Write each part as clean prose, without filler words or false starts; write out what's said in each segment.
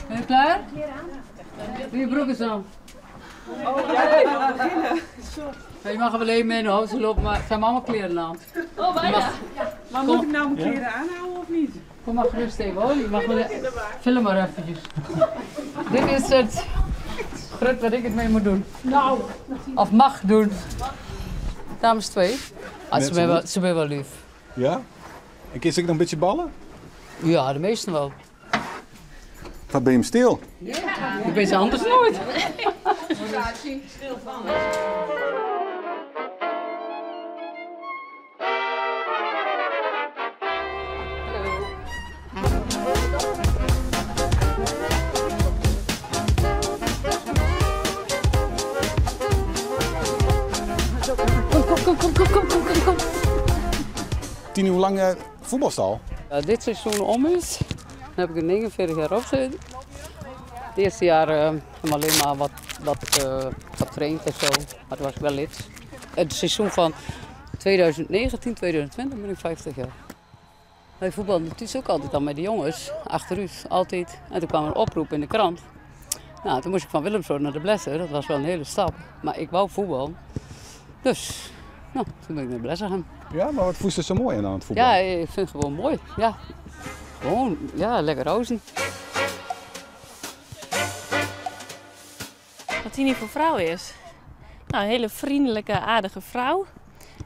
Ben je klaar? Doe je broek eens aan. Oh, jij mag beginnen. Ja, je mag er wel even mee in de hoofd lopen, maar het zijn allemaal kleren aan. Oh, bijna. Maar moet ik nou mijn kleren aanhouden of niet? Kom maar gerust even hoor. Je mag wel film maar eventjes. Dit is het grut wat ik het mee moet doen. Nou. Of mag doen. Dames 2. Ah, ze ben wel lief. Ja? En kun je ook nog een beetje ballen? Ja, de meesten wel. Wat ben je hem stil? Ja. Ik ben ze anders nooit. Stil van. Kom. Tien, hoe lang voetbalstal? Dit seizoen om is, dan heb ik er 49 jaar op zitten. Het eerste jaar heb ik alleen maar wat getraind en zo, maar toen was ik wel lid. Het seizoen van 2019, 2020 ben ik 50 jaar. Wij voetbalden natuurlijk ook altijd al met de jongens, achteruit, altijd. En toen kwam een oproep in de krant. Nou, toen moest ik van Willemsrood naar de Blesser, dat was wel een hele stap. Maar ik wou voetbal, dus nou, toen ben ik naar Blesser gaan. Ja, maar wat voest er zo mooi aan het voetbal? Ja, ik vind het gewoon mooi. Ja. Gewoon, ja, lekker rozen. Wat Tini voor vrouw is? Nou, een hele vriendelijke, aardige vrouw.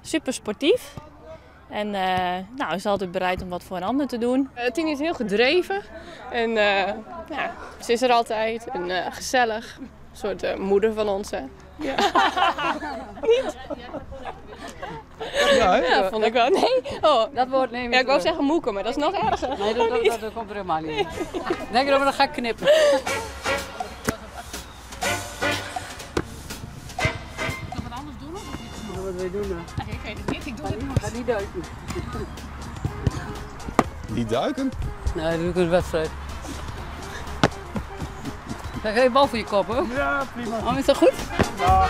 Super sportief. En nou, is altijd bereid om wat voor een ander te doen. Tini is heel gedreven. En ja, ze is er altijd. En gezellig. Een soort moeder van ons. Hè. Ja. Niet? Ja, hè? Ja, vond ik wel. Nee. Oh. Dat woord neem ik. Ja, ik wou zeggen moeken, maar dat is nog erger. Nee, dat komt er helemaal niet in. Denk erover, dan ga ik knippen. Nog wat anders doen of niet? Wat wil je doen dan? Ik weet het niet, ik doe het Ga niet duiken. Niet duiken? Nee, dat doe ik in de wedstrijd. Krijg je een bal voor je kop, hoor? Ja, prima. Oh, is dat goed? Ja.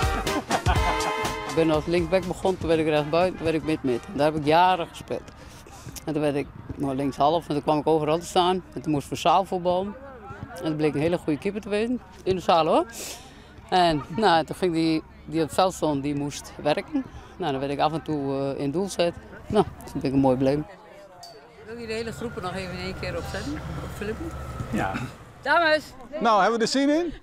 Ik ben als linksback begonnen, toen werd ik rechtsbuiten, toen werd ik mid-mid. Daar heb ik jaren gespeeld. En toen werd ik linkshalf en toen kwam ik overal te staan. En toen moest ik voor zaalvoetbal. En dat bleek een hele goede keeper te wezen, in de zaal hoor. En nou, toen ging die op het veld stond, die moest werken. Nou, dan werd ik af en toe in doel zet. Nou, toen ben ik een mooi bleem. Wil je de hele groepen nog even in één keer opzetten? Op filmpje? Ja. Dames! Nou, hebben we er zin in?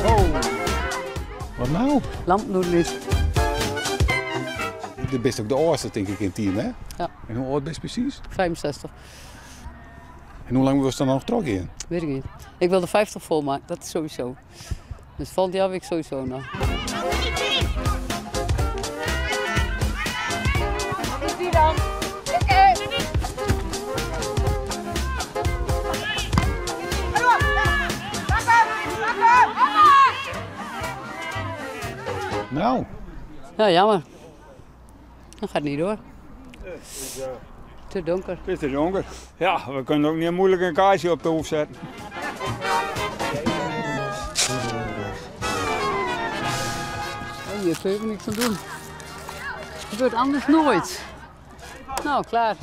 Oh. Wat nou? Lampnoedels. Je bent ook de oudste, denk ik, in het team, hè? Ja. En hoe oud ben je precies? 65. En hoe lang was er dan nog trokken in? Weet ik niet. Ik wil de 50 volmaken, dat is sowieso. Dus volgend jaar wil ik sowieso nog. Is die dan? Nou, Ja, jammer. Dat gaat niet door. Te donker. Het is te donker. Ja, we kunnen ook niet moeilijk een kaarsje op de hoef zetten. Hier kun je er niks aan doen. Het gebeurt anders nooit. Nou, klaar.